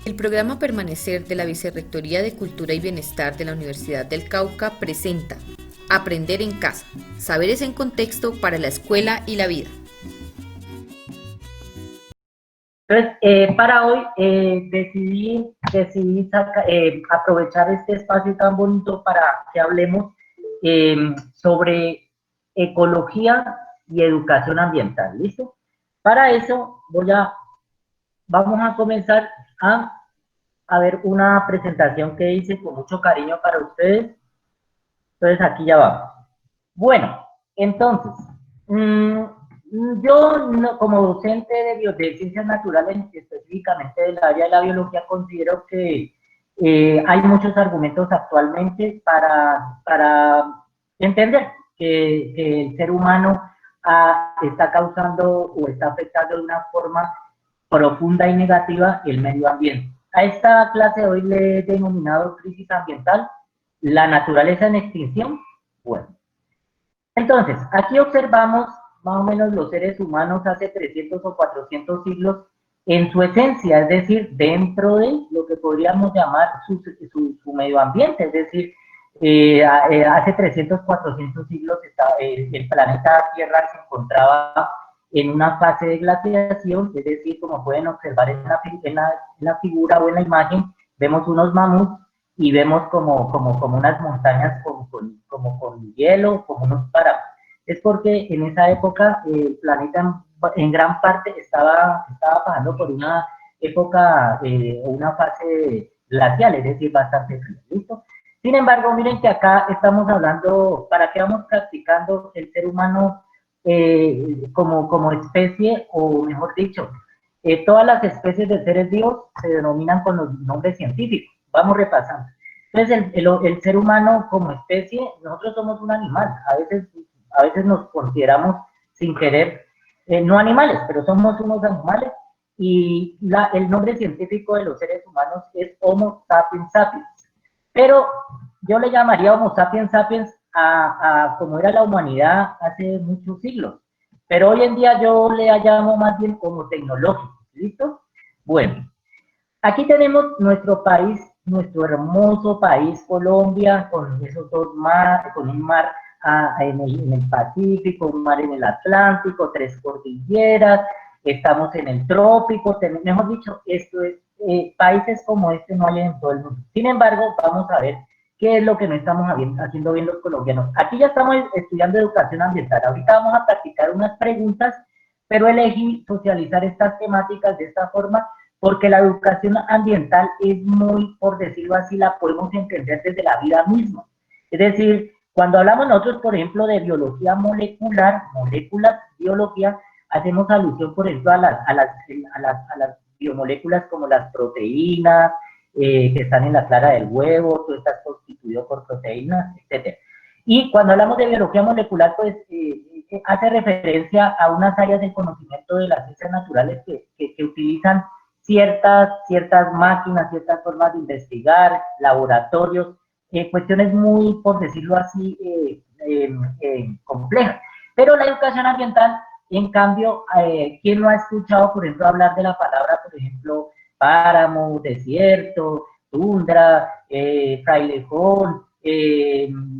El programa Permanecer de la Vicerrectoría de Cultura y Bienestar de la Universidad del Cauca presenta Aprender en Casa, Saberes en Contexto para la Escuela y la Vida. Entonces, para hoy decidí aprovechar este espacio tan bonito para que hablemos sobre ecología y educación ambiental, ¿listo? Para eso vamos a comenzar a ver una presentación que hice con mucho cariño para ustedes. Entonces, aquí ya vamos. Bueno, entonces, mmm, yo como docente de ciencias naturales, específicamente del área de la biología, considero que hay muchos argumentos actualmente para entender que el ser humano está causando o está afectando de una forma profunda y negativa el medio ambiente. A esta clase de hoy le he denominado crisis ambiental, la naturaleza en extinción. Bueno, entonces, aquí observamos más o menos los seres humanos hace 300 o 400 siglos en su esencia, es decir, dentro de lo que podríamos llamar su medio ambiente, es decir, hace 300, 400 siglos el planeta Tierra se encontraba en una fase de glaciación, es decir, como pueden observar en la figura o en la imagen, vemos unos mamuts y vemos como unas montañas con hielo, como unos páramos. Es porque en esa época el planeta en gran parte estaba pasando por una época, una fase glacial, es decir, bastante fría, ¿listo? Sin embargo, miren que acá estamos hablando, ¿para qué vamos practicando el ser humano como especie, o mejor dicho, todas las especies de seres vivos se denominan con los nombres científicos? Vamos repasando. Entonces, el ser humano como especie, nosotros somos un animal. A veces nos consideramos sin querer, no animales, pero somos unos animales. Y el nombre científico de los seres humanos es Homo sapiens sapiens. Pero yo le llamaría Homo sapiens sapiens a como era la humanidad hace muchos siglos. Pero hoy en día yo le llamo más bien como tecnológico. ¿Listo? Bueno, aquí tenemos nuestro país, nuestro hermoso país, Colombia, con esos dos mares, con un mar en el Pacífico, un mar en el Atlántico, tres cordilleras, estamos en el trópico, mejor dicho, países como este no hay en todo el mundo. Sin embargo, vamos a ver qué es lo que no estamos haciendo bien los colombianos. Aquí ya estamos estudiando educación ambiental, ahorita vamos a practicar unas preguntas, pero elegí socializar estas temáticas de esta forma porque la educación ambiental es muy, por decirlo así, la podemos entender desde la vida misma. Es decir, cuando hablamos nosotros, por ejemplo, de biología molecular, moléculas, biología, hacemos alusión, por ejemplo, a las biomoléculas como las proteínas, que están en la clara del huevo, todo está constituido por proteínas, etc. Y cuando hablamos de biología molecular, pues hace referencia a unas áreas del conocimiento de las ciencias naturales que utilizan ciertas máquinas, ciertas formas de investigar, laboratorios, cuestiones muy, por decirlo así, complejas. Pero la educación ambiental, en cambio, ¿quién no ha escuchado, por ejemplo, hablar de la palabra, por ejemplo, páramo, desierto, tundra, frailejón,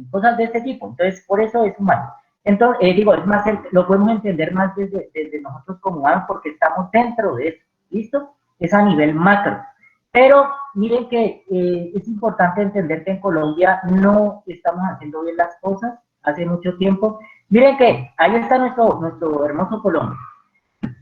cosas de este tipo? Entonces, por eso es humano. Entonces, es más, lo podemos entender más desde nosotros como humanos porque estamos dentro de eso, ¿listo? Es a nivel macro. Pero miren que es importante entender que en Colombia no estamos haciendo bien las cosas hace mucho tiempo. Miren que ahí está nuestro hermoso Colombia.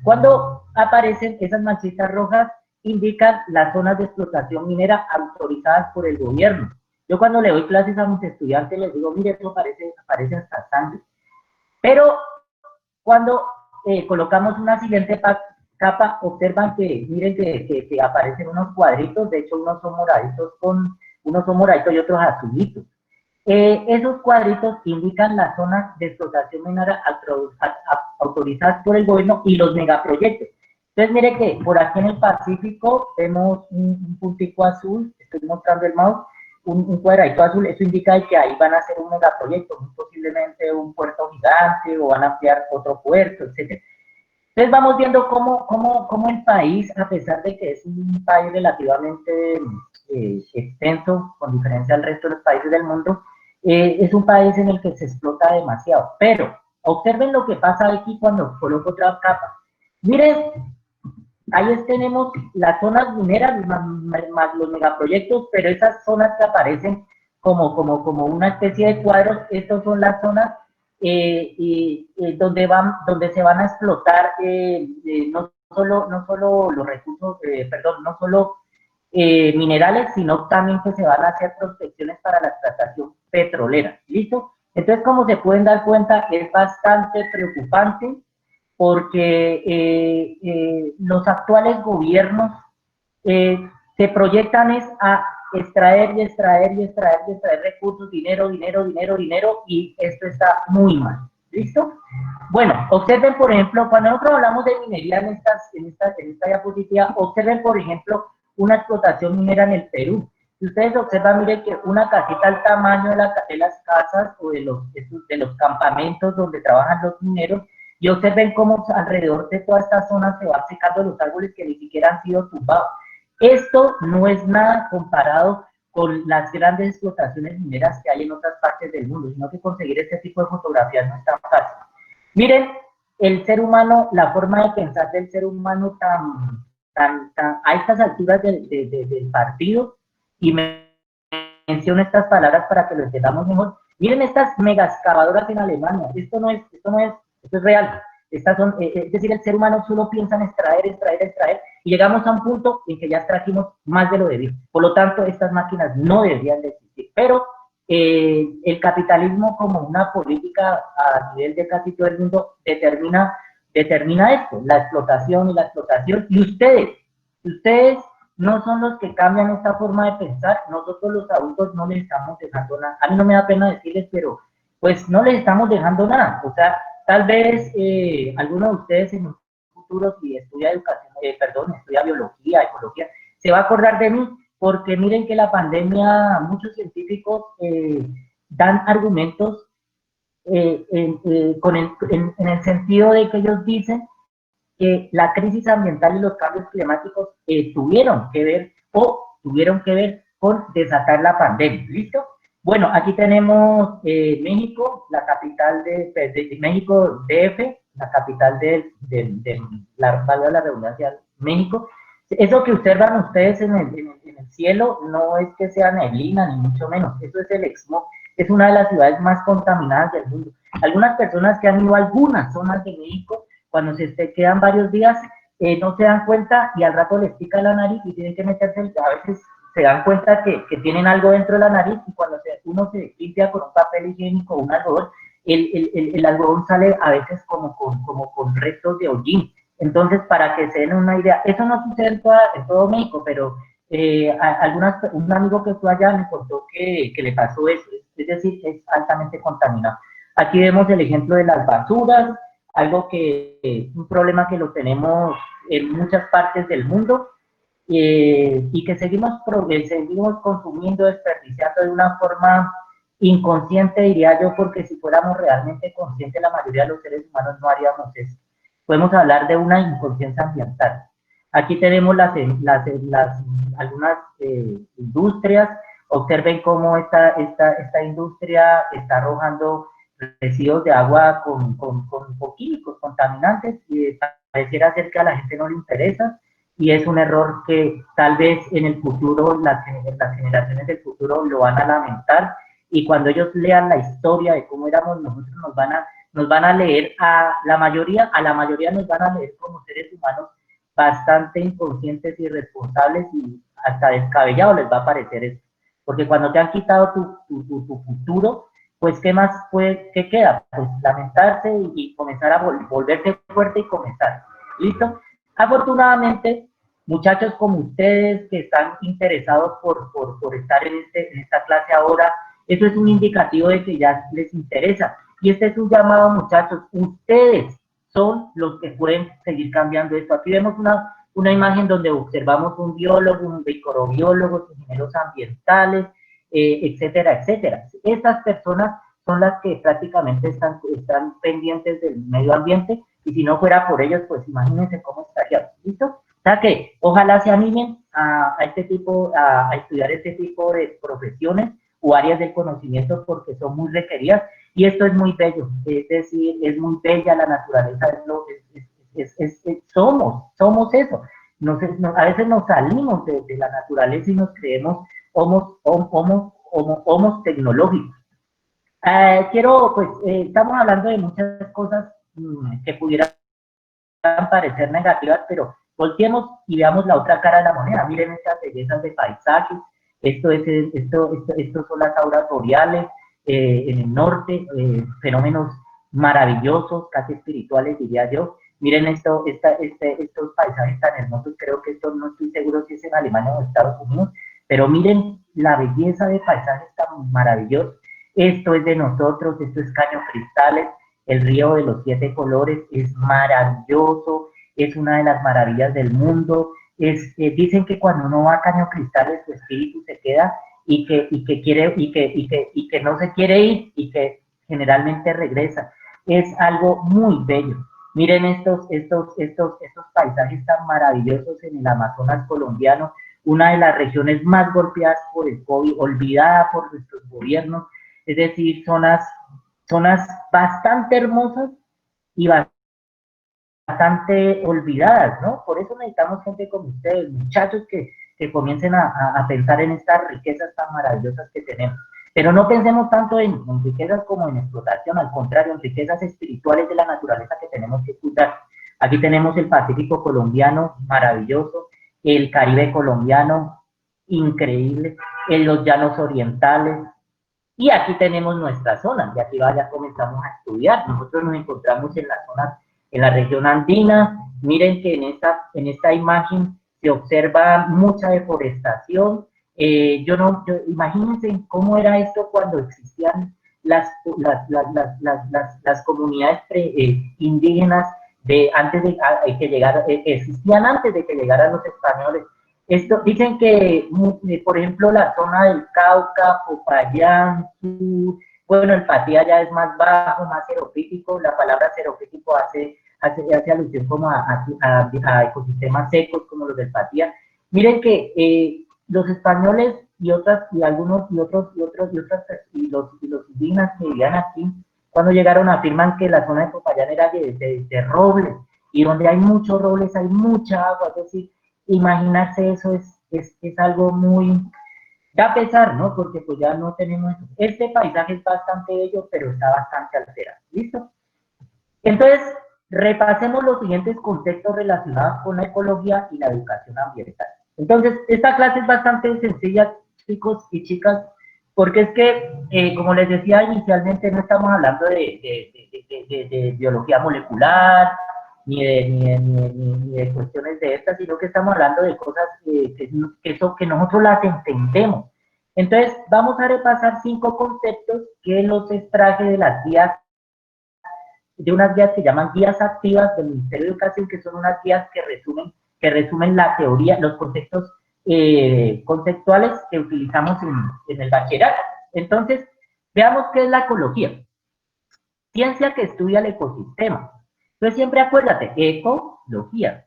Cuando aparecen esas manchitas rojas, indican las zonas de explotación minera autorizadas por el gobierno. Yo cuando le doy clases a mis estudiantes les digo, mire, eso parece hasta sangre. Pero cuando colocamos una siguiente capa, observan que, miren que aparecen unos cuadritos, de hecho unos son moraditos y otros azulitos. Esos cuadritos indican las zonas de explotación minera autorizadas por el gobierno y los megaproyectos. Entonces, mire que por aquí en el Pacífico vemos un puntico azul, estoy mostrando el mouse, un cuadradito azul, eso indica que ahí van a hacer un megaproyecto, muy posiblemente un puerto gigante o van a ampliar otro puerto, etc. Entonces vamos viendo cómo el país, a pesar de que es un país relativamente extenso, con diferencia al resto de los países del mundo, es un país en el que se explota demasiado. Pero observen lo que pasa aquí cuando coloco otra capa. Miren, ahí tenemos las zonas mineras más los megaproyectos, pero esas zonas que aparecen como una especie de cuadros, estas son las zonas donde se van a explotar no solo los recursos, perdón, no solo minerales, sino también que se van a hacer prospecciones para la explotación petrolera. ¿Listo? Entonces, como se pueden dar cuenta, es bastante preocupante porque los actuales gobiernos se proyectan es a extraer y extraer y extraer y extraer recursos, dinero, dinero, dinero, dinero, y esto está muy mal. ¿Listo? Bueno, observen, por ejemplo, cuando nosotros hablamos de minería en esta diapositiva, observen, por ejemplo, una explotación minera en el Perú. Si ustedes observan, miren que una casita al tamaño de las casas o de los campamentos donde trabajan los mineros, y observen cómo alrededor de toda esta zona se van secando los árboles que ni siquiera han sido tumbados. Esto no es nada comparado con las grandes explotaciones mineras que hay en otras partes del mundo, sino que conseguir este tipo de fotografías no es tan fácil. Miren, el ser humano, la forma de pensar del ser humano a estas alturas del partido, y menciono estas palabras para que lo entendamos mejor. Miren estas mega excavadoras en Alemania, esto es real. Estas son, es decir, el ser humano solo piensa en extraer, extraer, extraer, y llegamos a un punto en que ya extrajimos más de lo debido. Por lo tanto, estas máquinas no deberían de existir. Pero el capitalismo como una política a nivel de casi todo el mundo determina esto, la explotación y la explotación. Y ustedes no son los que cambian esta forma de pensar. Nosotros los adultos no les estamos dejando nada. A mí no me da pena decirles, pero pues no les estamos dejando nada. O sea, tal vez alguno de ustedes en un futuro, si estudia estudia biología, ecología, se va a acordar de mí, porque miren que la pandemia, muchos científicos dan argumentos en el sentido de que ellos dicen que la crisis ambiental y los cambios climáticos tuvieron que ver con desatar la pandemia. ¿Listo? Bueno, aquí tenemos México, la capital de México, DF, la capital de la redundancia, México. Eso que observan ustedes en el cielo no es que sea neblina, ni mucho menos. Eso es el smog. Es una de las ciudades más contaminadas del mundo. Algunas personas que han ido a algunas zonas de México, cuando se quedan varios días, no se dan cuenta y al rato les pica la nariz y tienen que meterse, a veces se dan cuenta que tienen algo dentro de la nariz, y cuando uno se limpia con un papel higiénico o un algodón, el algodón sale a veces como con restos de hollín. Entonces, para que se den una idea, eso no sucede en todo México, pero un amigo que fue allá me contó que le pasó eso, es decir, es altamente contaminado. Aquí vemos el ejemplo de las basuras, algo un problema que lo tenemos en muchas partes del mundo, y que seguimos consumiendo, desperdiciando de una forma inconsciente, diría yo, porque si fuéramos realmente conscientes, la mayoría de los seres humanos no haríamos eso. Podemos hablar de una inconsciencia ambiental. Aquí tenemos algunas industrias. Observen cómo esta industria está arrojando residuos de agua con químicos contaminantes, y pareciera ser que a la gente no le interesa, y es un error que tal vez en el futuro, las generaciones del futuro lo van a lamentar, y cuando ellos lean la historia de cómo éramos nosotros, nos van a leer a la mayoría nos van a leer como seres humanos bastante inconscientes y irresponsables, y hasta descabellado les va a parecer eso, porque cuando te han quitado tu futuro, pues ¿qué queda? Pues lamentarse y comenzar a volverse fuerte y comenzar. ¿Listo? Afortunadamente, muchachos como ustedes que están interesados por estar en esta clase ahora, eso es un indicativo de que ya les interesa. Y este es un llamado, muchachos. Ustedes son los que pueden seguir cambiando esto. Aquí vemos una imagen donde observamos un biólogo, un microbiólogo, ingenieros ambientales, etcétera, etcétera. Estas personas son las que prácticamente están pendientes del medio ambiente, y si no fuera por ellos, pues imagínense cómo estaríamos, ¿listo? O sea que ojalá se animen este tipo, a estudiar este tipo de profesiones o áreas del conocimiento porque son muy requeridas y esto es muy bello, es decir, es muy bella la naturaleza, somos eso. A veces nos salimos de la naturaleza y nos creemos homos tecnológicos. Estamos hablando de muchas cosas que pudieran parecer negativas, pero volteemos y veamos la otra cara de la moneda. Miren estas bellezas de paisajes, esto son las auras boreales en el norte, fenómenos maravillosos, casi espirituales diría yo. Miren estos paisajes tan hermosos, creo que esto no estoy seguro si es en Alemania o en Estados Unidos, pero miren la belleza de paisajes tan maravillosos. Esto es de nosotros, esto es Caño Cristales, el río de los 7 colores, es maravilloso, es una de las maravillas del mundo. Dicen que cuando uno va a Caño Cristales, su espíritu se queda y que no se quiere ir y que generalmente regresa. Es algo muy bello. Miren estos paisajes tan maravillosos en el Amazonas colombiano, una de las regiones más golpeadas por el COVID, olvidada por nuestros gobiernos, es decir, zonas bastante hermosas y bastante olvidadas, ¿no? Por eso necesitamos gente como ustedes, muchachos que comiencen a pensar en estas riquezas tan maravillosas que tenemos. Pero no pensemos tanto en riquezas como en explotación, al contrario, en riquezas espirituales de la naturaleza que tenemos que cuidar. Aquí tenemos el Pacífico colombiano, maravilloso, el Caribe colombiano, increíble, en los llanos orientales, y aquí tenemos nuestra zona, y aquí ya comenzamos a estudiar. Nosotros nos encontramos en la zona, en la región andina. Miren que en esta imagen se observa mucha deforestación. Imagínense cómo era esto cuando existían las comunidades indígenas existían antes de que llegaran los españoles. Dicen que, por ejemplo, la zona del Cauca, Popayán, Sur, bueno, el Patía ya es más bajo, más xeropítico. La palabra xeropítico hace alusión como a ecosistemas secos como los del Patía. Miren que los españoles y los indígenas que vivían aquí, cuando llegaron afirman que la zona de Popayán era de robles, y donde hay muchos robles hay mucha agua, es decir, imaginarse eso es algo muy, da pesar, ¿no? Porque pues ya no tenemos eso. Este paisaje es bastante bello, pero está bastante alterado, ¿listo? Entonces, repasemos los siguientes conceptos relacionados con la ecología y la educación ambiental. Entonces, esta clase es bastante sencilla, chicos y chicas, porque es que, como les decía inicialmente, no estamos hablando de biología molecular, ni de cuestiones de estas, sino que estamos hablando de cosas que nosotros las entendemos. Entonces, vamos a repasar 5 conceptos que los extraje de las guías, de unas guías que llaman guías activas del Ministerio de Educación, que son unas guías que resumen la teoría, los conceptos conceptuales que utilizamos en el bachillerato. Entonces, veamos qué es la ecología. Ciencia que estudia el ecosistema. Entonces, siempre acuérdate, ecología,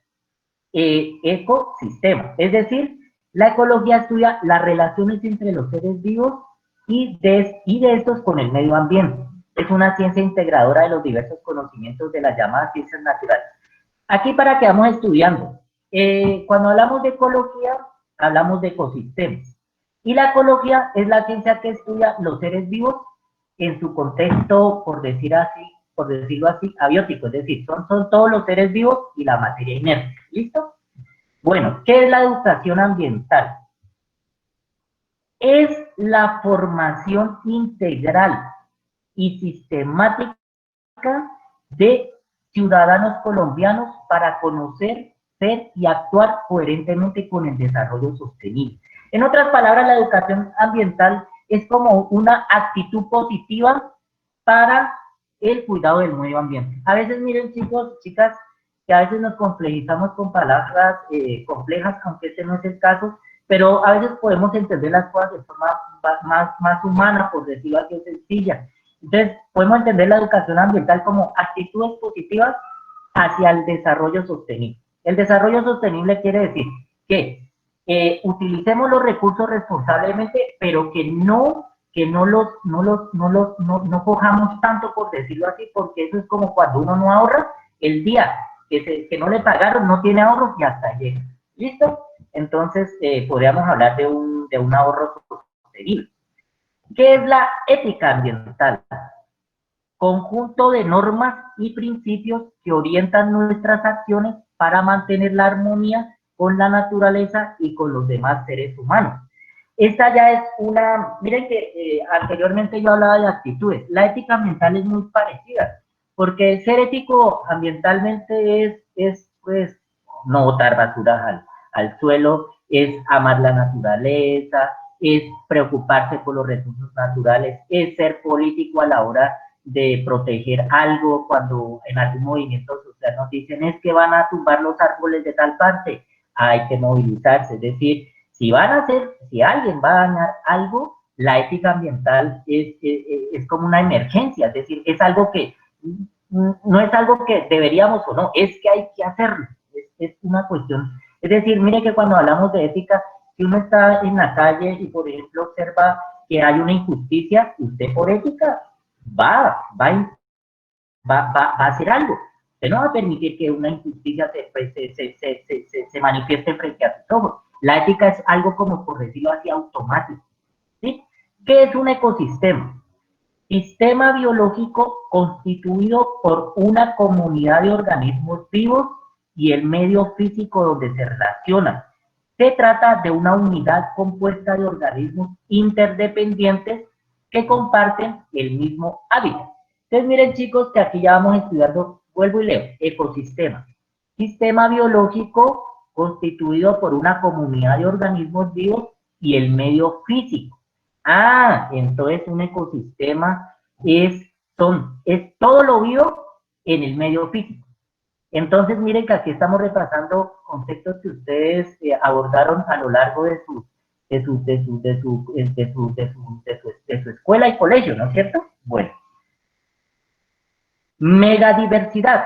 ecosistema. Es decir, la ecología estudia las relaciones entre los seres vivos y de estos con el medio ambiente. Es una ciencia integradora de los diversos conocimientos de las llamadas ciencias naturales. Aquí para que vamos estudiando. Cuando hablamos de ecología, hablamos de ecosistemas. Y la ecología es la ciencia que estudia los seres vivos en su contexto, por decirlo así, abiótico, es decir, son todos los seres vivos y la materia inerte. ¿Listo? Bueno, ¿qué es la educación ambiental? Es la formación integral y sistemática de ciudadanos colombianos para conocer, ser y actuar coherentemente con el desarrollo sostenible. En otras palabras, la educación ambiental es como una actitud positiva para el cuidado del medio ambiente. A veces, miren, chicos, chicas, que a veces nos complejizamos con palabras complejas, aunque este no es el caso, pero a veces podemos entender las cosas de forma más humana, por decirlo así, sencilla. Entonces, podemos entender la educación ambiental como actitudes positivas hacia el desarrollo sostenible. El desarrollo sostenible quiere decir que utilicemos los recursos responsablemente, pero no cojamos tanto, por decirlo así, porque eso es como cuando uno no ahorra, el día que no le pagaron, no tiene ahorros y hasta llega. ¿Listo? Entonces, podríamos hablar de un ahorro sostenible. ¿Qué es la ética ambiental? Conjunto de normas y principios que orientan nuestras acciones para mantener la armonía con la naturaleza y con los demás seres humanos. Esta ya es miren que anteriormente yo hablaba de actitudes, la ética ambiental es muy parecida, porque ser ético ambientalmente es pues, no botar basura al suelo, es amar la naturaleza, es preocuparse por los recursos naturales, es ser político a la hora de proteger algo cuando en algún movimiento social nos dicen es que van a tumbar los árboles de tal parte, hay que movilizarse, es decir, si alguien va a dañar algo, la ética ambiental es como una emergencia, es decir, es algo que no es algo que deberíamos o no, es que hay que hacerlo, es una cuestión, es decir, mire que cuando hablamos de ética, si uno está en la calle y por ejemplo observa que hay una injusticia, usted por ética va a hacer algo. Usted no va a permitir que una injusticia se manifieste frente a sus ojos. La ética es algo como, por decirlo así, automático. ¿Sí? ¿Qué es un ecosistema? Sistema biológico constituido por una comunidad de organismos vivos y el medio físico donde se relacionan. Se trata de una unidad compuesta de organismos interdependientes que comparten el mismo hábitat. Entonces miren chicos que aquí ya vamos estudiando, vuelvo y leo, ecosistema. Sistema biológico constituido por una comunidad de organismos vivos y el medio físico. Entonces un ecosistema es todo lo vivo en el medio físico. Entonces miren que aquí estamos repasando conceptos que ustedes abordaron a lo largo de su escuela y colegio, ¿no es cierto? Bueno. Megadiversidad.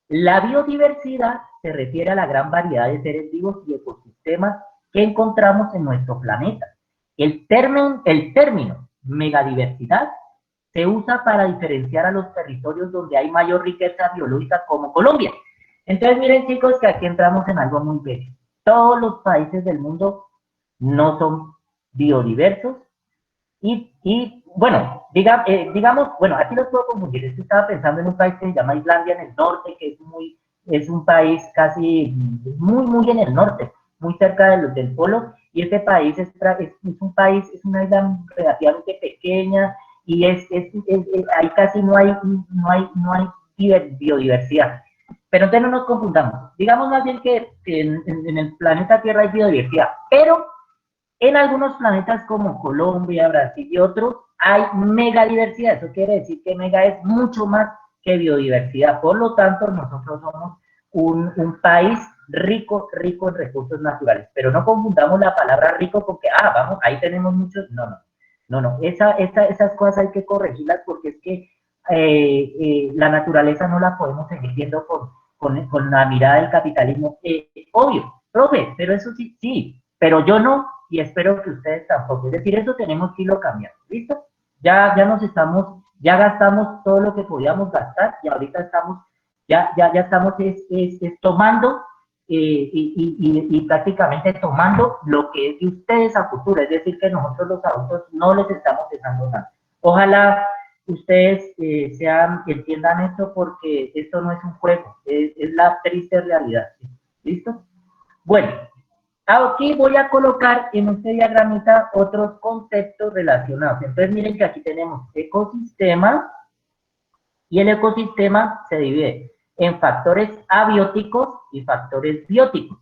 La biodiversidad se refiere a la gran variedad de seres vivos y ecosistemas que encontramos en nuestro planeta. El término megadiversidad se usa para diferenciar a los territorios donde hay mayor riqueza biológica como Colombia. Entonces miren chicos que aquí entramos en algo muy bello. Todos los países del mundo no son biodiversos y bueno, digamos, bueno, aquí los puedo confundir. Es que estaba pensando en un país que se llama Islandia en el norte, que es un país casi muy en el norte, muy cerca del polo, y este país es una isla relativamente pequeña y ahí casi no hay biodiversidad. Pero entonces no nos confundamos. Digamos más bien que en el planeta Tierra hay biodiversidad, pero en algunos planetas como Colombia, Brasil y otros hay megadiversidad. Eso quiere decir que mega es mucho más que biodiversidad. Por lo tanto, nosotros somos un país rico en recursos naturales. Pero no confundamos la palabra rico con que, vamos, ahí tenemos muchos. No. Esas cosas hay que corregirlas porque es que la naturaleza no la podemos seguir viendo con la mirada del capitalismo. Obvio, profe, pero eso sí, pero yo no, y espero que ustedes tampoco. Es decir, eso tenemos que irlo cambiando, ¿listo? Ya gastamos todo lo que podíamos gastar y ahorita estamos tomando y prácticamente tomando lo que es de ustedes a futuro, es decir, que nosotros los adultos no les estamos dejando nada. Ojalá ustedes entiendan esto porque esto no es un juego, es la triste realidad, ¿listo? Bueno, aquí voy a colocar en este diagramita otros conceptos relacionados. Entonces miren que aquí tenemos ecosistema y el ecosistema se divide en factores abióticos y factores bióticos.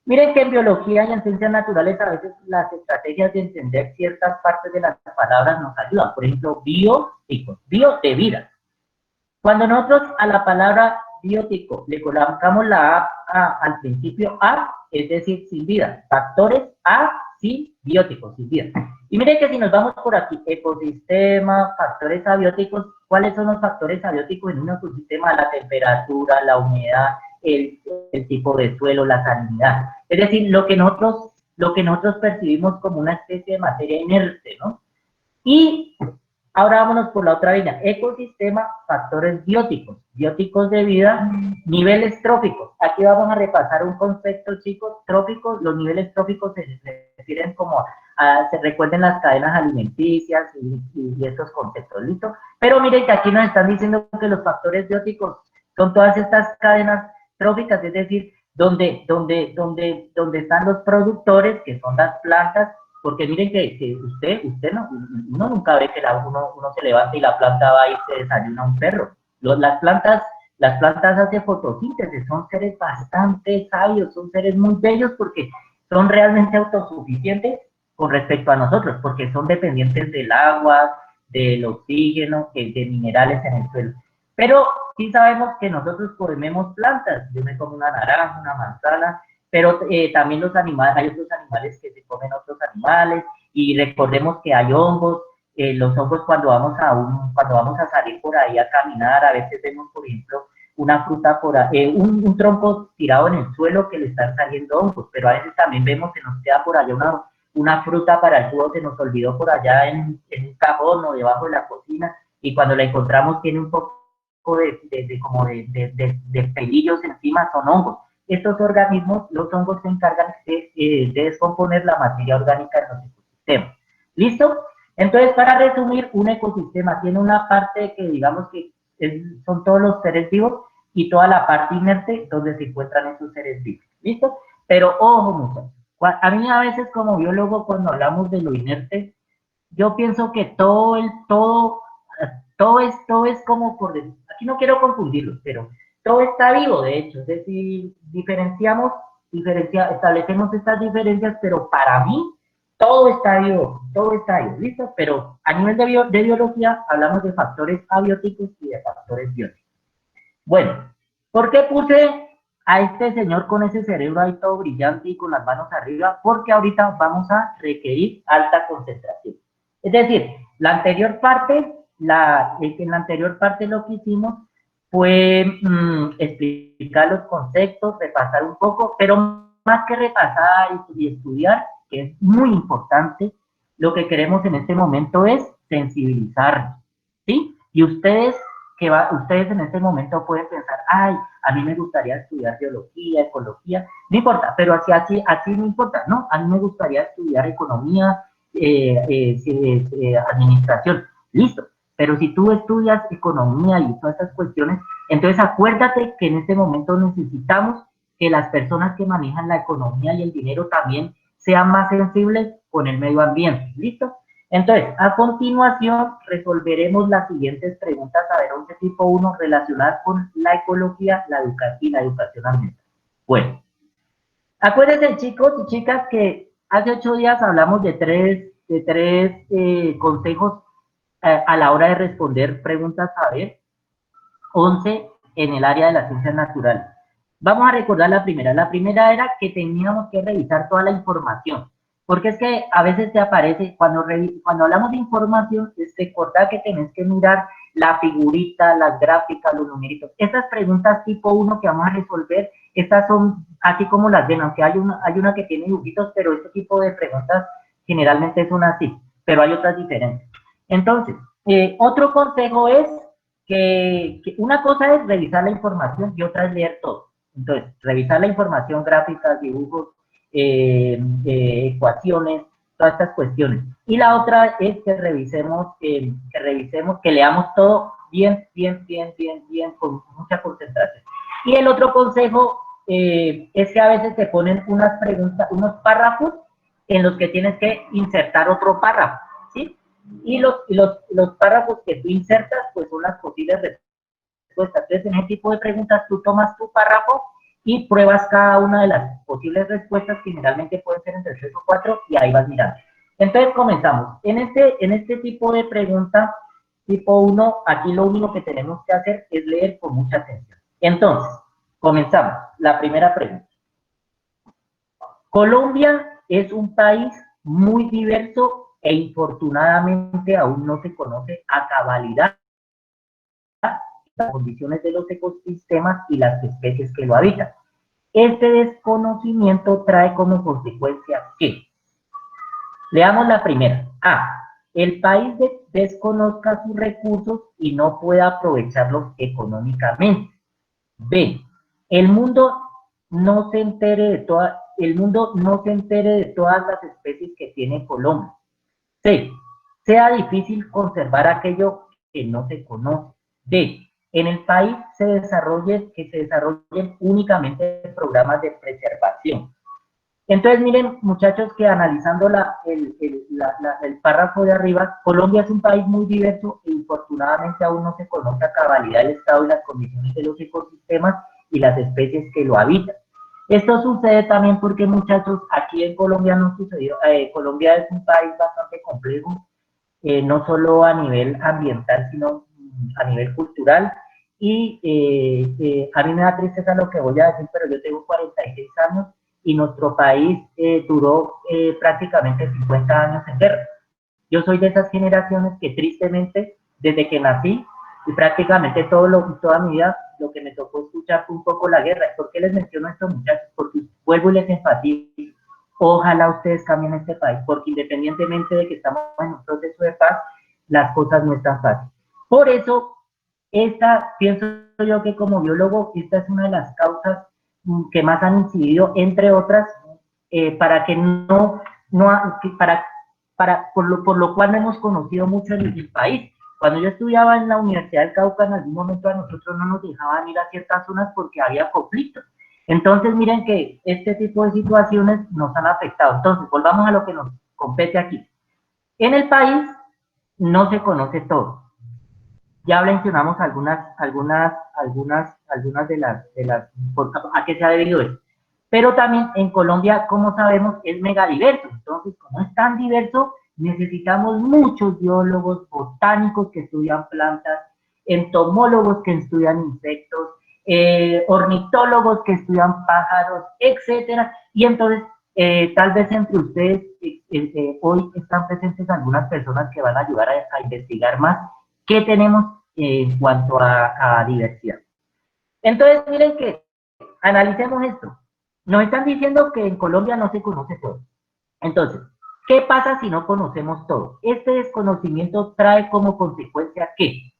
Miren que en biología y en ciencias naturales a veces las estrategias de entender ciertas partes de las palabras nos ayudan. Por ejemplo, bióticos, bio de vida. Cuando nosotros a la palabra biótico le colocamos la A al principio A, es decir, sin vida. Factores bióticos, sin vida. Y miren que si nos vamos por aquí, ecosistema, factores abióticos, ¿cuáles son los factores abióticos en un ecosistema? La temperatura, la humedad, el tipo de suelo, la salinidad. Es decir, lo que nosotros percibimos como una especie de materia inerte, ¿no? Y ahora vámonos por la otra línea. Ecosistema, factores bióticos. Bióticos de vida, niveles tróficos. Aquí vamos a repasar un concepto, chicos. Tróficos, los niveles tróficos se refieren como se recuerden las cadenas alimenticias y estos conceptos, ¿listo? Pero miren que aquí nos están diciendo que los factores bióticos son todas estas cadenas tróficas, es decir, donde están los productores, que son las plantas, porque miren que usted no, uno nunca ve que uno se levanta y la planta va y se desayuna un perro. Las plantas hacen fotosíntesis, son seres bastante sabios, son seres muy bellos porque son realmente autosuficientes con respecto a nosotros, porque son dependientes del agua, del oxígeno, de minerales en el suelo. Pero sí sabemos que nosotros comemos plantas. Yo me como una naranja, una manzana, pero también los animales, hay otros animales que se comen otros animales, y recordemos que hay hongos. Los hongos, cuando vamos a salir por ahí a caminar, a veces vemos, por ejemplo, una fruta por ahí, un tronco tirado en el suelo que le están saliendo hongos, pero a veces también vemos que nos queda por allá una fruta para el jugo, se nos olvidó por allá en un cajón o debajo de la cocina, y cuando la encontramos tiene un poco de pelillos encima, son hongos. Estos organismos, los hongos, se encargan de descomponer la materia orgánica en los ecosistemas. ¿Listo? Entonces, para resumir, un ecosistema tiene una parte que digamos que son todos los seres vivos, y toda la parte inerte donde se encuentran esos seres vivos. ¿Listo? Pero ojo, muchachos, a mí a veces como biólogo, cuando hablamos de lo inerte, yo pienso que todo es como por decir, aquí no quiero confundirlo, pero todo está vivo, de hecho. Es decir, establecemos estas diferencias, pero para mí todo está vivo, ¿listo? Pero a nivel de biología hablamos de factores abióticos y de factores bióticos. Bueno, ¿por qué puse a este señor con ese cerebro ahí todo brillante y con las manos arriba? Porque ahorita vamos a requerir alta concentración. Es decir, en la anterior parte lo que hicimos fue explicar los conceptos, repasar un poco, pero más que repasar y estudiar, que es muy importante, lo que queremos en este momento es sensibilizarnos, ¿sí? Y ustedes en este momento pueden pensar, ay, a mí me gustaría estudiar biología, ecología, no importa, pero así no importa, ¿no? A mí me gustaría estudiar economía, administración, listo. Pero si tú estudias economía y todas esas cuestiones, entonces acuérdate que en este momento necesitamos que las personas que manejan la economía y el dinero también sean más sensibles con el medio ambiente, ¿listo? Entonces, a continuación, resolveremos las siguientes preguntas, a ver, 11 tipo 1, relacionadas con la ecología, y la educación ambiental. Bueno, acuérdense, chicos y chicas, que hace 8 días hablamos de tres consejos a la hora de responder preguntas, a ver, 11 en el área de las ciencias naturales. Vamos a recordar la primera. La primera era que teníamos que revisar toda la información, porque es que a veces te aparece, cuando hablamos de información, recordar que tenés que mirar la figurita, las gráficas, los numeritos. Estas preguntas tipo 1 que vamos a resolver, estas son así como las ven, aunque hay una que tiene dibujitos, pero este tipo de preguntas generalmente son así, pero hay otras diferentes. Entonces, otro consejo es que una cosa es revisar la información y otra es leer todo. Entonces, revisar la información, gráficas, dibujos, ecuaciones, todas estas cuestiones. Y la otra es que revisemos, que leamos todo bien, con mucha concentración. Y el otro consejo es que a veces te ponen unas preguntas, unos párrafos en los que tienes que insertar otro párrafo, ¿sí? Y los párrafos que tú insertas, pues son las posibles respuestas. Entonces, en ese tipo de preguntas, tú tomas tu párrafo y pruebas cada una de las posibles respuestas, que generalmente pueden ser entre 3 o 4, y ahí vas mirando. Entonces, comenzamos. En este tipo de pregunta, tipo 1, aquí lo único que tenemos que hacer es leer con mucha atención. Entonces, comenzamos. La primera pregunta. Colombia es un país muy diverso e infortunadamente aún no se conoce a cabalidad las condiciones de los ecosistemas y las especies que lo habitan. Este desconocimiento trae como consecuencia que, leamos la primera. A, el país desconozca sus recursos y no pueda aprovecharlos económicamente. B, el mundo no se entere de todas las especies que tiene Colombia. C, sea difícil conservar aquello que no se conoce. D, en el país se desarrollen únicamente programas de preservación. Entonces, miren, muchachos, que analizando el párrafo de arriba, Colombia es un país muy diverso e infortunadamente aún no se conoce a cabalidad el estado y las condiciones de los ecosistemas y las especies que lo habitan. Esto sucede también porque, muchachos, aquí en Colombia no sucedió. Colombia es un país bastante complejo, no solo a nivel ambiental, sino a nivel cultural. Y a mí me da tristeza lo que voy a decir, pero yo tengo 46 años y nuestro país duró prácticamente 50 años en guerra. Yo soy de esas generaciones que tristemente, desde que nací, y prácticamente toda mi vida, lo que me tocó escuchar fue un poco la guerra. ¿Por qué les menciono esto, muchachos? Porque vuelvo y les enfatizo. Ojalá ustedes cambien este país, porque independientemente de que estamos en un proceso de paz, las cosas no están fáciles. Por eso, pienso yo que como biólogo, esta es una de las causas que más han incidido, entre otras, para que por lo cual no hemos conocido mucho en el país. Cuando yo estudiaba en la Universidad del Cauca, en algún momento a nosotros no nos dejaban ir a ciertas zonas porque había conflictos. Entonces, miren que este tipo de situaciones nos han afectado. Entonces, volvamos a lo que nos compete aquí. En el país no se conoce todo. Ya mencionamos algunas de las a qué se ha debido eso. Pero también en Colombia, como sabemos, es mega diverso. Entonces, como es tan diverso, necesitamos muchos biólogos, botánicos que estudian plantas, entomólogos que estudian insectos, ornitólogos que estudian pájaros, etcétera. Y entonces, tal vez entre ustedes hoy están presentes algunas personas que van a ayudar a investigar más qué tenemos en cuanto a diversidad. Entonces, miren que analicemos esto. Nos están diciendo que en Colombia no se conoce todo. Entonces, ¿qué pasa si no conocemos todo? Este desconocimiento trae como consecuencia que,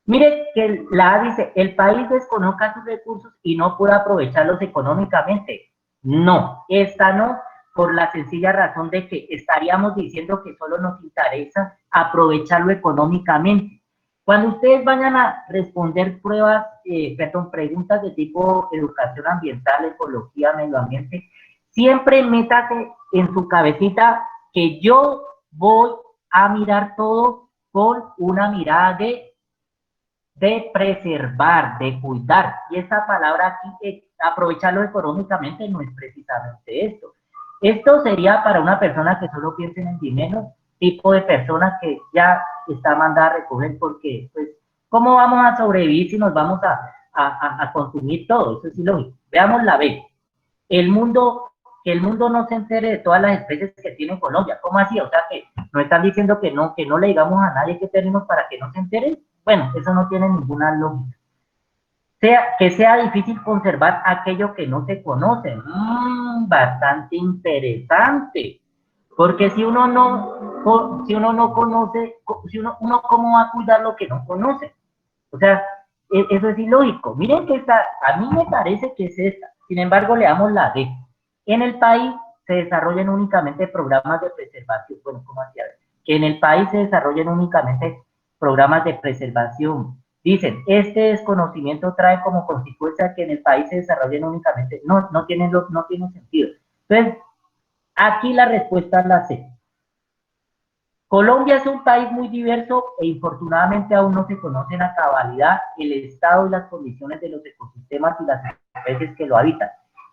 miren que la A dice, el país desconozca sus recursos y no puede aprovecharlos económicamente. No, esta no, por la sencilla razón de que estaríamos diciendo que solo nos interesa aprovecharlo económicamente. Cuando ustedes vayan a responder preguntas de tipo educación ambiental, ecología, medio ambiente, siempre métase en su cabecita que yo voy a mirar todo con una mirada de preservar, de cuidar. Y esa palabra aquí, aprovecharlo económicamente, no es precisamente esto. Esto sería para una persona que solo piense en el dinero, tipo de personas que ya está mandada a recoger, porque, pues, ¿cómo vamos a sobrevivir si nos vamos a consumir todo? Eso es ilógico. Veamos la B. Que el mundo no se entere de todas las especies que tiene Colombia. ¿Cómo así? O sea, que nos están diciendo que no le digamos a nadie que tenemos para que no se enteren. Bueno, eso no tiene ninguna lógica. Que sea difícil conservar aquello que no se conoce. Bastante interesante. Porque si uno no conoce, uno cómo va a cuidar lo que no conoce. O sea, eso es ilógico. Miren que a mí me parece que es esta. Sin embargo, leamos la D. En el país se desarrollan únicamente programas de preservación. Bueno, ¿cómo hacía? Que en el país se desarrollen únicamente programas de preservación. Dicen, este desconocimiento trae como consecuencia que en el país se desarrollen únicamente. No tiene sentido. Entonces, aquí la respuesta es la C. Colombia es un país muy diverso e infortunadamente aún no se conocen a cabalidad el estado y las condiciones de los ecosistemas y las especies que lo habitan.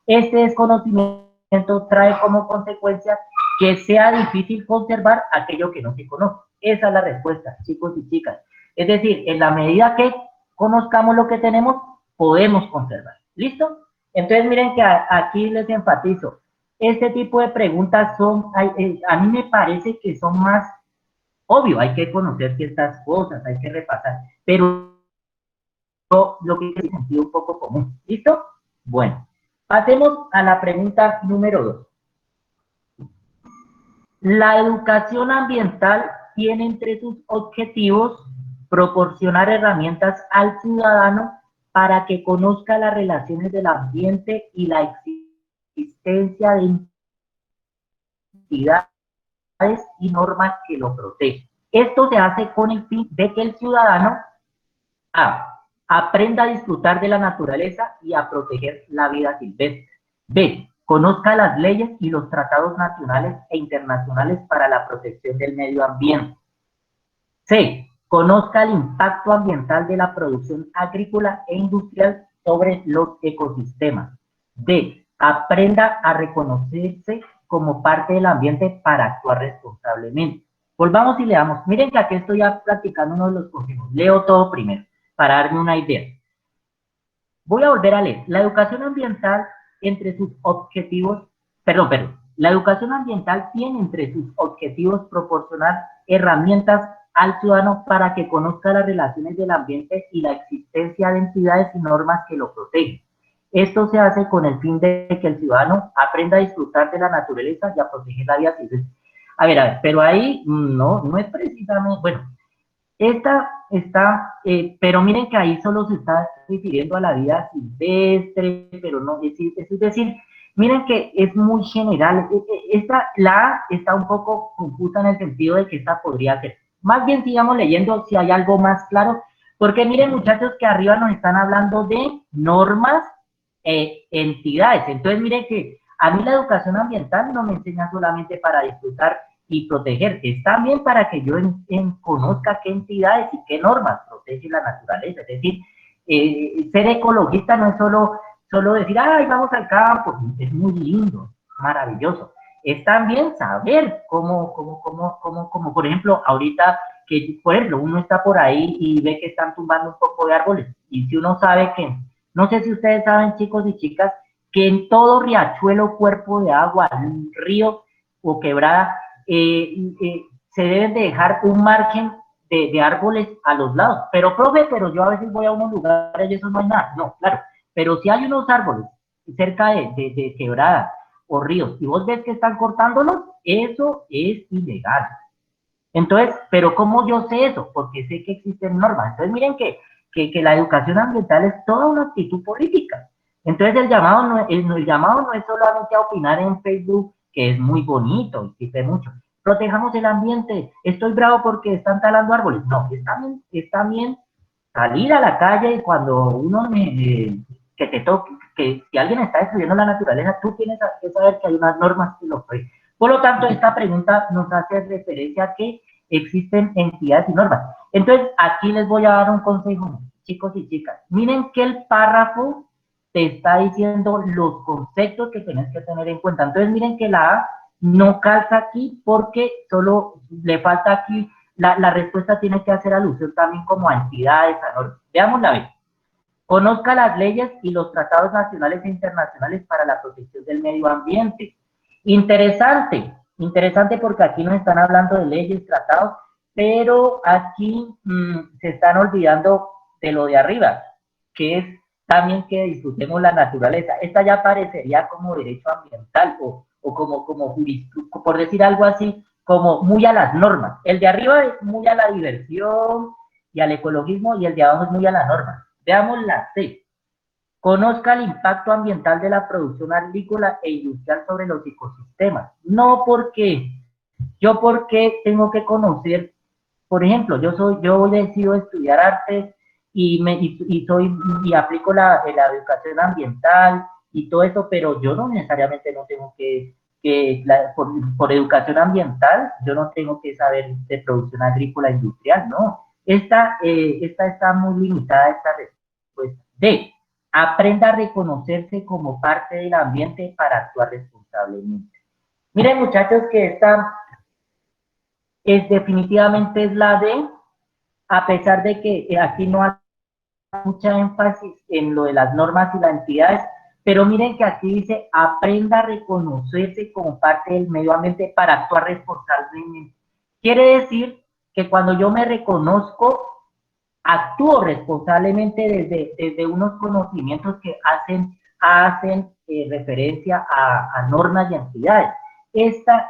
Este desconocimiento trae como consecuencia que sea difícil conservar aquello que no se conoce. Esa es la respuesta, chicos y chicas. Es decir, en la medida que conozcamos lo que tenemos, podemos conservar. ¿Listo? Entonces miren que aquí les enfatizo. Este tipo de preguntas a mí me parece que son más obvio, hay que conocer ciertas cosas, hay que repasar, pero lo que es sentido un poco común. ¿Listo? Bueno, pasemos a la pregunta número 2. La educación ambiental tiene entre sus objetivos proporcionar herramientas al ciudadano para que conozca las relaciones del ambiente y la existencia de entidades y normas que lo protegen. Esto se hace con el fin de que el ciudadano aprenda a disfrutar de la naturaleza y a proteger la vida silvestre. B. Conozca las leyes y los tratados nacionales e internacionales para la protección del medio ambiente. C. Conozca el impacto ambiental de la producción agrícola e industrial sobre los ecosistemas. D. Aprenda a reconocerse como parte del ambiente para actuar responsablemente. Volvamos y leamos. Miren que aquí estoy ya practicando uno de los consejos. Leo todo primero para darme una idea. Voy a volver a leer. La educación ambiental entre sus objetivos, la educación ambiental tiene entre sus objetivos proporcionar herramientas al ciudadano para que conozca las relaciones del ambiente y la existencia de entidades y normas que lo protegen. Esto se hace con el fin de que el ciudadano aprenda a disfrutar de la naturaleza y a proteger la vida silvestre. A ver, pero ahí no es precisamente, bueno, pero miren que ahí solo se está refiriendo a la vida silvestre, pero no, es decir, miren que es muy general. La A está un poco confusa en el sentido de que esta podría ser. Más bien sigamos leyendo si hay algo más claro, porque miren muchachos que arriba nos están hablando de normas e entidades. Entonces miren que a mí la educación ambiental no me enseña solamente para disfrutar y proteger, es también para que yo conozca qué entidades y qué normas protegen la naturaleza. Es decir, ser ecologista no es solo decir, ay, vamos al campo, es muy lindo, maravilloso. Es también saber cómo, por ejemplo, ahorita que, por ejemplo, uno está por ahí y ve que están tumbando un poco de árboles, y si uno sabe que, no sé si ustedes saben, chicos y chicas, que en todo riachuelo, cuerpo de agua, río o quebrada, se deben de dejar un margen de árboles a los lados. Pero, profe, pero yo a veces voy a unos lugares y eso no hay nada. No, claro, pero si hay unos árboles cerca de quebradas o ríos y vos ves que están cortándolos, eso es ilegal. Entonces, pero ¿cómo yo sé eso? Porque sé que existen normas. Entonces, miren que la educación ambiental es toda una actitud política. Entonces, el llamado no es solamente a opinar en Facebook, que es muy bonito y sirve mucho. Protejamos el ambiente, estoy bravo porque están talando árboles. No, es también salir a la calle y cuando uno que te toque, que si alguien está destruyendo la naturaleza, tú tienes que saber que hay unas normas que lo prohíben. Por lo tanto, esta pregunta nos hace referencia a que existen entidades y normas. Entonces, aquí les voy a dar un consejo, chicos y chicas. Miren que el párrafo te está diciendo los conceptos que tienes que tener en cuenta. Entonces, miren que la A no calza aquí porque solo le falta aquí, la respuesta tiene que hacer alusión también como a entidades, a normas. Veamos la B. Conozca las leyes y los tratados nacionales e internacionales para la protección del medio ambiente. Interesante porque aquí nos están hablando de leyes, tratados, pero aquí se están olvidando de lo de arriba, que es también que disfrutemos la naturaleza. Esta ya parecería como derecho ambiental o como por decir algo así, como muy a las normas. El de arriba es muy a la diversión y al ecologismo y el de abajo es muy a la norma. Veamos la C. Conozca el impacto ambiental de la producción agrícola e industrial sobre los ecosistemas. No porque tengo que conocer, por ejemplo, yo decido estudiar arte y aplico la educación ambiental y todo eso, pero yo no necesariamente no tengo por educación ambiental, yo no tengo que saber de producción agrícola e industrial, no. Esta está muy limitada, esta respuesta. D. Aprenda a reconocerse como parte del ambiente para actuar responsablemente. Miren, muchachos, que esta definitivamente es la D, a pesar de que aquí no hay mucha énfasis en lo de las normas y las entidades, pero miren que aquí dice, aprenda a reconocerse como parte del medio ambiente para actuar responsablemente. Quiere decir que cuando yo me reconozco, actúo responsablemente desde unos conocimientos que hacen referencia a normas y entidades.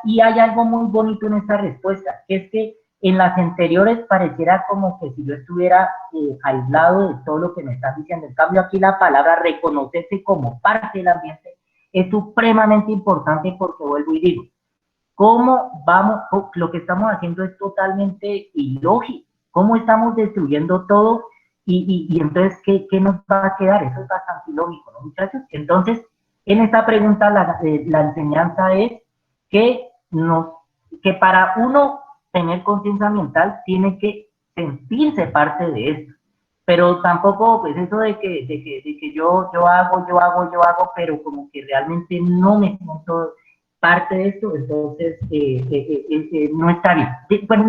Y hay algo muy bonito en esta respuesta, que es que en las anteriores pareciera como que si yo estuviera aislado de todo lo que me están diciendo. En cambio, aquí la palabra reconocerse como parte del ambiente es supremamente importante, porque vuelvo y digo, ¿cómo vamos? Lo que estamos haciendo es totalmente ilógico. ¿Cómo estamos destruyendo todo? Y entonces, ¿qué nos va a quedar? Eso es bastante ilógico, ¿no, muchachos? Entonces, en esta pregunta la enseñanza es que, que para uno tener conciencia ambiental tiene que sentirse parte de esto. Pero tampoco, pues eso de que yo hago, pero como que realmente no me siento parte de esto, entonces no está bien.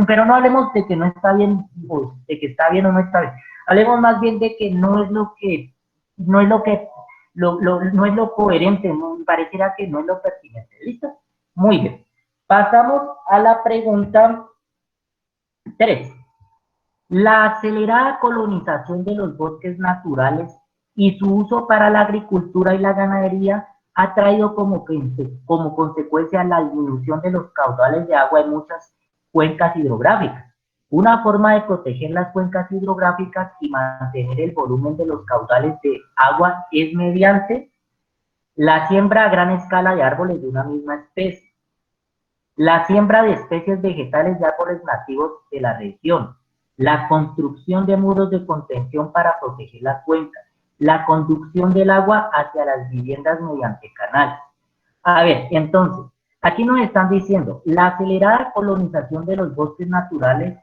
Pero no hablemos de que no está bien, o de que está bien o no está bien. Hablemos más bien de que no es lo que, no es lo que, no es lo coherente, no, pareciera que no es lo pertinente. ¿Listo? Muy bien. Pasamos a la pregunta 3. La acelerada colonización de los bosques naturales y su uso para la agricultura y la ganadería ha traído como consecuencia la disminución de los caudales de agua en muchas cuencas hidrográficas. Una forma de proteger las cuencas hidrográficas y mantener el volumen de los caudales de agua es mediante la siembra a gran escala de árboles de una misma especie, la siembra de especies vegetales y árboles nativos de la región, la construcción de muros de contención para proteger las cuencas, la conducción del agua hacia las viviendas mediante canales. A ver, entonces, aquí nos están diciendo, la acelerada colonización de los bosques naturales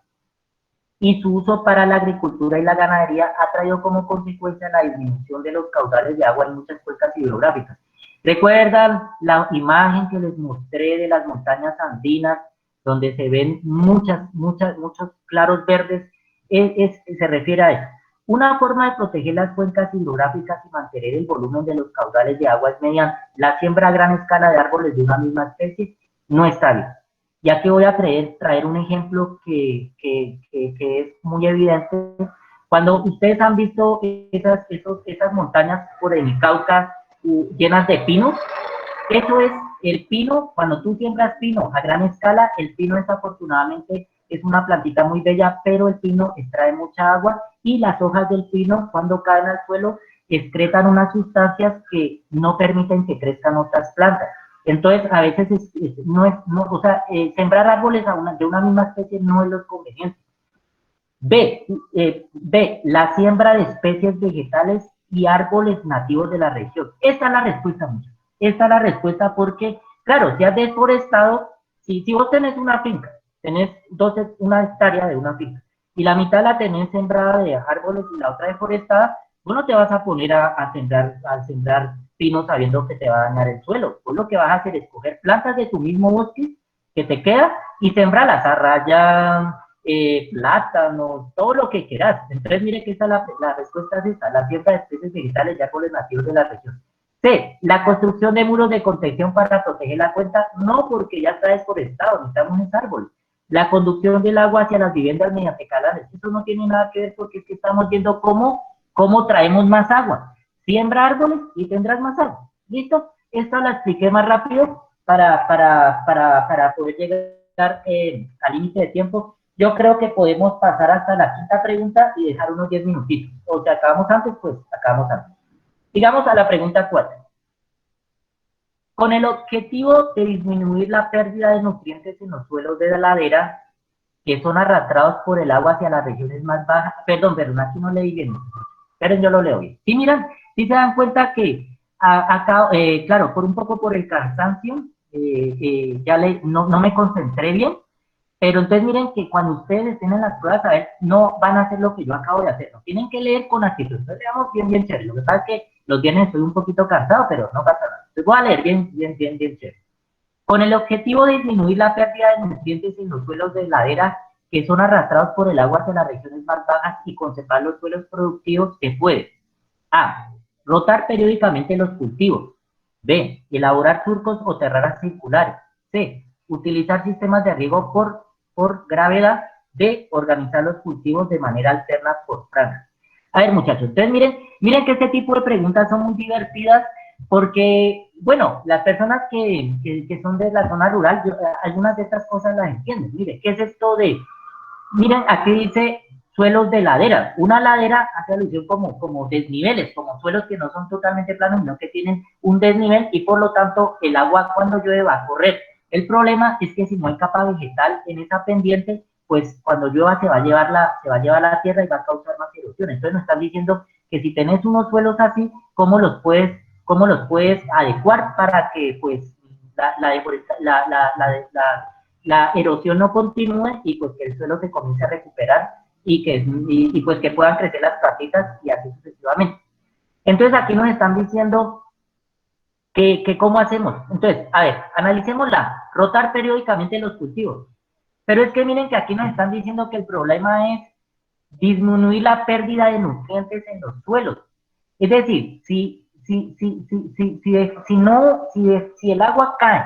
y su uso para la agricultura y la ganadería ha traído como consecuencia la disminución de los caudales de agua en muchas cuencas hidrográficas. ¿Recuerdan la imagen que les mostré de las montañas andinas, donde se ven muchos claros verdes? Se refiere a eso. Una forma de proteger las cuencas hidrográficas y mantener el volumen de los caudales de agua es mediante la siembra a gran escala de árboles de una misma especie. No está bien. Ya que voy a traer un ejemplo que es muy evidente. Cuando ustedes han visto esas montañas por el Cauca llenas de pinos, eso es el pino. Cuando tú siembras pino a gran escala, el pino desafortunadamente es una plantita muy bella, pero el pino extrae mucha agua y las hojas del pino, cuando caen al suelo, excretan unas sustancias que no permiten que crezcan otras plantas. Entonces, a veces sembrar árboles de una misma especie no es lo conveniente. B, la siembra de especies vegetales y árboles nativos de la región. Esta es la respuesta, muchachos. Esta es la respuesta porque, claro, si has deforestado, si vos tenés una finca, tenés una hectárea de una finca, y la mitad la tenés sembrada de árboles y la otra deforestada, vos no te vas a poner a sembrar pinos sabiendo que te va a dañar el suelo. Vos lo que vas a hacer es coger plantas de tu mismo bosque que te queda y sembrarlas, arrayán, plátano, todo lo que quieras. Entonces, mire que la respuesta es esta: la siembra de especies vegetales y árboles nativos de la región. C, la construcción de muros de contención para proteger la cuenca, no, porque ya está desforestado, necesitamos un árbol. La conducción del agua hacia las viviendas mediante canales, eso no tiene nada que ver, porque es que estamos viendo cómo traemos más agua. Siembra árboles y tendrás más agua. ¿Listo? Esta la expliqué más rápido para poder llegar al límite de tiempo. Yo creo que podemos pasar hasta la quinta pregunta y dejar unos 10 minutitos. O si acabamos antes, pues acabamos antes. Digamos a la pregunta 4. Con el objetivo de disminuir la pérdida de nutrientes en los suelos de la ladera, que son arrastrados por el agua hacia las regiones más bajas. Perdón, aquí no leí bien. Pero yo lo leo bien. Sí, miran, sí se dan cuenta que acá, claro, por el cansancio, no me concentré bien. Pero entonces miren que cuando ustedes estén en las pruebas, a ver, no van a hacer lo que yo acabo de hacer. No tienen que leer con actitud. Entonces leamos bien chévere. Lo que pasa es que los viernes estoy un poquito cansado, pero no pasa nada. Entonces voy a leer bien chévere. Con el objetivo de disminuir la pérdida de nutrientes en los suelos de ladera que son arrastrados por el agua hacia las regiones más bajas y conservar los suelos productivos, se puede: A, rotar periódicamente los cultivos. B, elaborar surcos o terrazas circulares. C, utilizar sistemas de riego por gravedad. D, organizar los cultivos de manera alterna por franjas. A ver, muchachos, entonces miren que este tipo de preguntas son muy divertidas porque, bueno, las personas que son de la zona rural, algunas de estas cosas las entienden. Miren, ¿qué es esto de? Miren, aquí dice suelos de ladera. Una ladera hace alusión como desniveles, como suelos que no son totalmente planos, sino que tienen un desnivel y por lo tanto el agua cuando llueve va a correr. El problema es que si no hay capa vegetal en esa pendiente, pues cuando llueva se va a llevar la tierra y va a causar más erosión. Entonces nos están diciendo que si tenés unos suelos así, cómo los puedes adecuar para que pues la erosión no continúe y pues que el suelo se comience a recuperar y pues que puedan crecer las plantitas y así sucesivamente. Entonces aquí nos están diciendo que cómo hacemos. Entonces, a ver, analicémosla. Rotar periódicamente los cultivos. Pero es que miren que aquí nos están diciendo que el problema es disminuir la pérdida de nutrientes en los suelos. Es decir, si el agua cae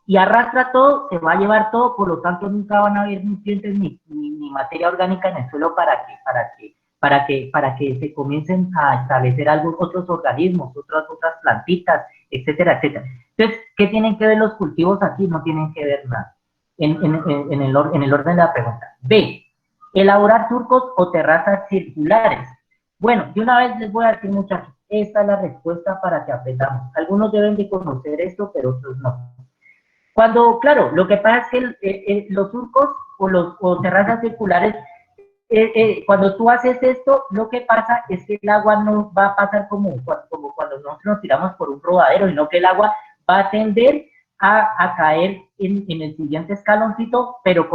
y arrastra todo, se va a llevar todo, por lo tanto nunca van a haber nutrientes ni materia orgánica en el suelo para que se comiencen a establecer otros organismos, otras plantitas, etcétera, etcétera. Entonces, ¿qué tienen que ver los cultivos aquí? No tienen que ver nada en el orden de la pregunta. B, elaborar surcos o terrazas circulares. Bueno, de una vez les voy a decir, muchachos, esta es la respuesta para que aprendamos. Algunos deben de conocer esto, pero otros no. Claro, lo que pasa es que los surcos o terrazas circulares, cuando tú haces esto, lo que pasa es que el agua no va a pasar como cuando nosotros nos tiramos por un rodadero, sino que el agua va a tender a caer en el siguiente escaloncito, pero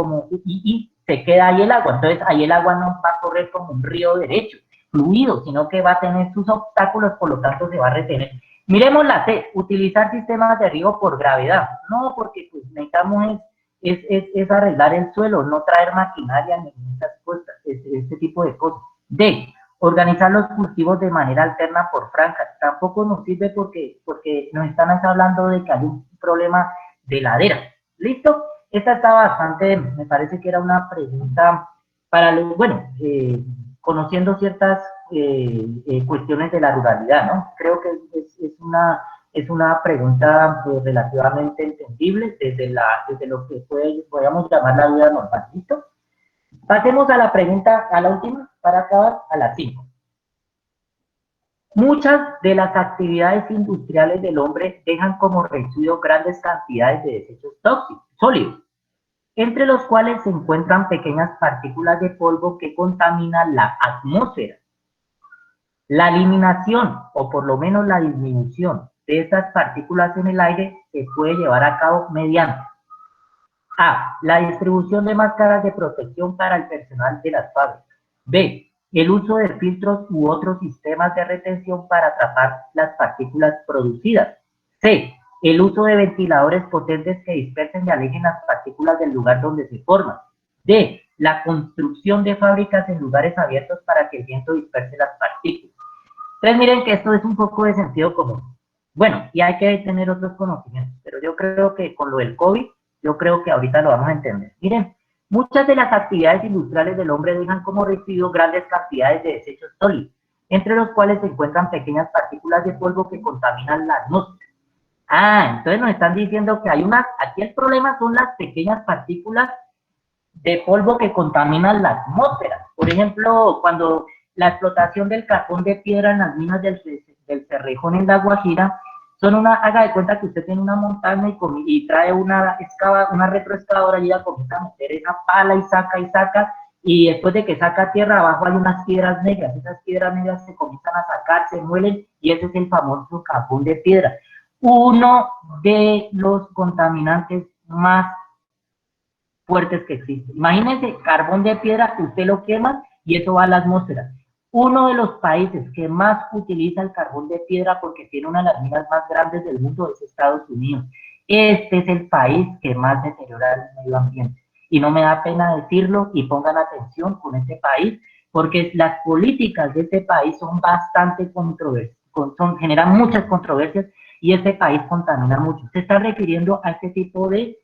y se queda ahí el agua. Entonces ahí el agua no va a correr como un río derecho, fluido, sino que va a tener sus obstáculos, por lo tanto se va a retener. Miremos la C, utilizar sistemas de riego por gravedad. No, porque pues necesitamos es arreglar el suelo, no traer maquinaria ni esas cosas, este tipo de cosas. D, organizar los cultivos de manera alterna por franjas. Tampoco nos sirve porque nos están hablando de que hay un problema de ladera. ¿Listo? Esta está bastante, me parece que era una pregunta para los, conociendo ciertas cuestiones de la ruralidad, ¿no? Creo que es una pregunta relativamente entendible desde lo que podríamos llamar la vida normal. ¿Listo? Pasemos a la pregunta, a la última, para acabar, a la 5. Muchas de las actividades industriales del hombre dejan como residuo grandes cantidades de desechos tóxicos, sólidos, entre los cuales se encuentran pequeñas partículas de polvo que contaminan la atmósfera. La eliminación, o por lo menos la disminución de estas partículas en el aire se puede llevar a cabo mediante A, la distribución de máscaras de protección para el personal de las fábricas. B, el uso de filtros u otros sistemas de retención para atrapar las partículas producidas. C, el uso de ventiladores potentes que dispersen y alejen las partículas del lugar donde se forman. D, la construcción de fábricas en lugares abiertos para que el viento disperse las partículas. Entonces miren que esto es un poco de sentido común. Bueno, y hay que tener otros conocimientos, pero yo creo que con lo del COVID, yo creo que ahorita lo vamos a entender. Miren, muchas de las actividades industriales del hombre dejan como residuo grandes cantidades de desechos sólidos, entre los cuales se encuentran pequeñas partículas de polvo que contaminan la atmósfera. Entonces nos están diciendo que aquí el problema son las pequeñas partículas de polvo que contaminan la atmósfera. Por ejemplo, cuando la explotación del carbón de piedra en las minas del Cerrejón en La Guajira, haga de cuenta que usted tiene una montaña y trae una retroexcavadora y ya comienza a meter esa pala y saca, y después de que saca tierra, abajo hay unas piedras negras. Esas piedras negras se comienzan a sacar, se muelen, y ese es el famoso carbón de piedra. Uno de los contaminantes más fuertes que existen. Imagínense, carbón de piedra, usted lo quema y eso va a la atmósfera. Uno de los países que más utiliza el carbón de piedra porque tiene una de las minas más grandes del mundo es Estados Unidos. Este es el país que más deteriora el medio ambiente. Y no me da pena decirlo, y pongan atención con este país, porque las políticas de este país son bastante controversiales, generan muchas controversias, y este país contamina mucho. Se está refiriendo a este tipo de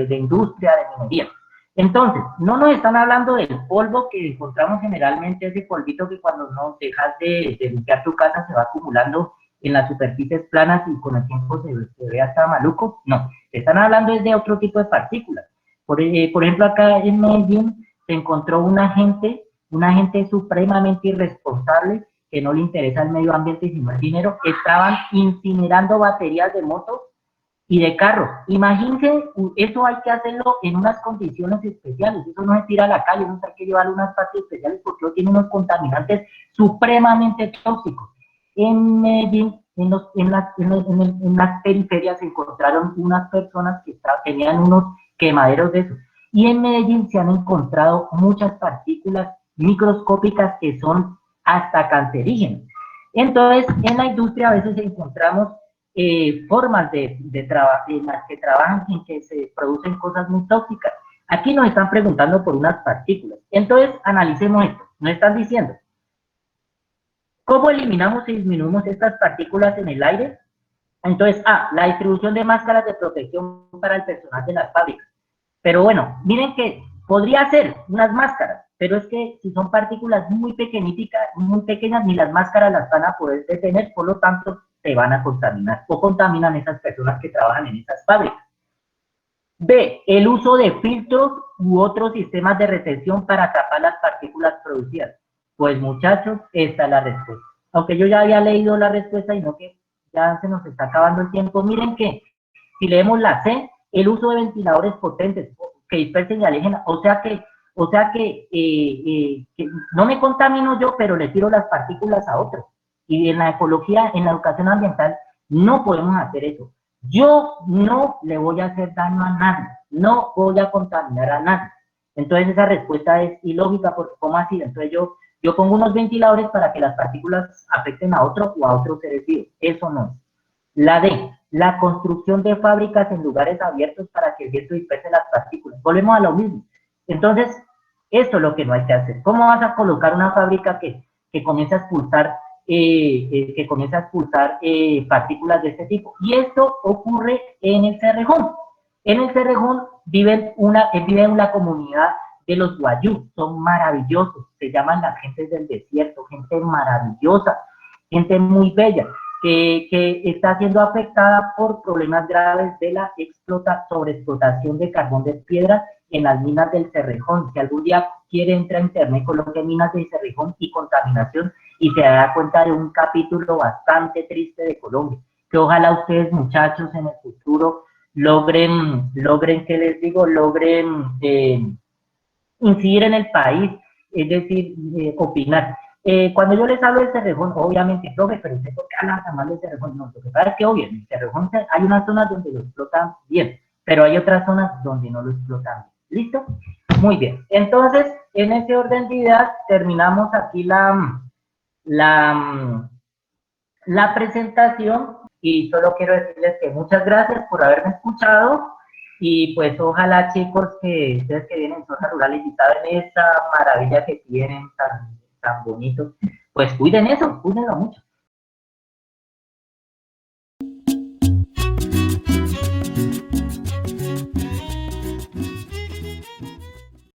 industria, de minería. Entonces, no nos están hablando del polvo que encontramos generalmente, ese polvito que cuando no dejas de limpiar tu casa se va acumulando en las superficies planas y con el tiempo se ve hasta maluco. No, están hablando es de otro tipo de partículas. Por ejemplo, acá en Medellín se encontró un agente supremamente irresponsable que no le interesa el medio ambiente sino el dinero. Estaban incinerando baterías de motos y de carros. Imagínense, eso hay que hacerlo en unas condiciones especiales, eso no se tira a la calle, no hay que llevar unas partes especiales porque tiene unos contaminantes supremamente tóxicos. En Medellín, en las periferias se encontraron unas personas que tenían unos quemaderos de esos. Y en Medellín se han encontrado muchas partículas microscópicas que son hasta cancerígenas. Entonces, en la industria a veces encontramos formas de trabajo en las que trabajan en que se producen cosas muy tóxicas. Aquí nos están preguntando por unas partículas. Entonces, analicemos esto. Nos están diciendo, ¿cómo eliminamos y disminuimos estas partículas en el aire? Entonces, la distribución de máscaras de protección para el personal de las fábricas. Pero bueno, miren que podría ser unas máscaras, pero es que si son partículas muy pequeñas, ni las máscaras las van a poder detener, por lo tanto, se van a contaminar o contaminan esas personas que trabajan en esas fábricas. B, el uso de filtros u otros sistemas de retención para atrapar las partículas producidas. Pues muchachos, esta es la respuesta. Aunque yo ya había leído la respuesta y no que ya se nos está acabando el tiempo, miren que si leemos la C, el uso de ventiladores potentes que dispersen y alejen, o sea que no me contamino yo, pero le tiro las partículas a otros. Y en la ecología, en la educación ambiental, no podemos hacer eso. Yo no le voy a hacer daño a nadie, no voy a contaminar a nadie. Entonces esa respuesta es ilógica, porque ¿cómo así? Entonces yo pongo unos ventiladores para que las partículas afecten a otro o a otros seres vivos. Eso no es. La D, la construcción de fábricas en lugares abiertos para que el viento disperse las partículas. Volvemos a lo mismo. Entonces, esto es lo que no hay que hacer. ¿Cómo vas a colocar una fábrica que comienza a expulsar partículas de este tipo? Y esto ocurre en el Cerrejón. En el Cerrejón vive una comunidad de los guayú, son maravillosos, se llaman las gentes del desierto, gente maravillosa, gente muy bella, que está siendo afectada por problemas graves de la sobreexplotación de carbón de piedra en las minas del Cerrejón. Si algún día quiere entrar a internet, coloque minas del Cerrejón y contaminación y se dará cuenta de un capítulo bastante triste de Colombia, que ojalá ustedes, muchachos, en el futuro logren, ¿qué les digo? Logren incidir en el país, es decir, opinar. Cuando yo les hablo del Cerrejón, obviamente, profe, pero usted por qué habla más del Cerrejón. No, lo que pasa es que, obvio, en el Cerrejón hay unas zonas donde lo explotan bien, pero hay otras zonas donde no lo explotan bien. ¿Listo? Muy bien. Entonces, en ese orden de ideas, terminamos aquí la presentación y solo quiero decirles que muchas gracias por haberme escuchado y pues ojalá, chicos, que ustedes que vienen en zonas rurales y saben esa maravilla que tienen tan bonito, pues cuiden eso, cuídenlo mucho.